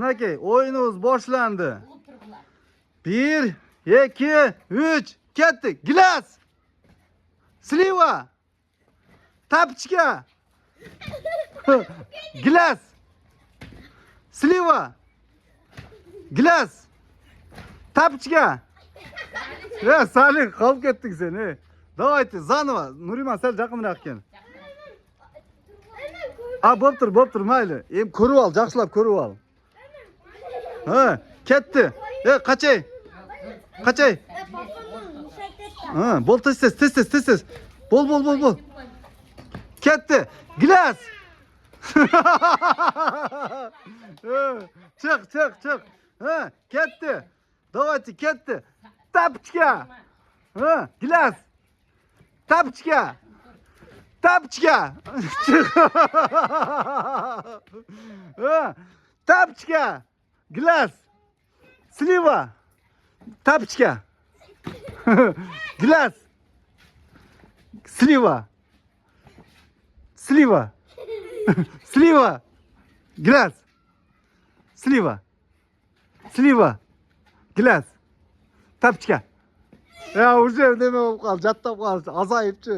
Aka, oyunumuz boshlandi. 1, 2, 3, ketdik. Gilas. Sliva. Tapchka. Gilas. Sliva. Gilas. Tapchka. Ya Salih, qolib ketdik sen. Davayte, zanovo. Nuriman, sal yaqinroq kel. Bo'p tur, mayli. Ko'rib ol, yaxshilab ko'rib ol. Ha, ketdi. Qachay. Ha, bol tez. Bol. Ketdi. Gilas. Chiq. Ha, ketdi. Davayte, ketdi. Tapchka. Ha, gilas. Tapchka. Chiq. Ha, tapchka. Gilas. Sliva. Tapchka. Gilas. Sliva. Gilas. Sliva. Gilas. Tapchka. Ya уже nima bo'lib qoldi, jattab qoldi, azayibchi.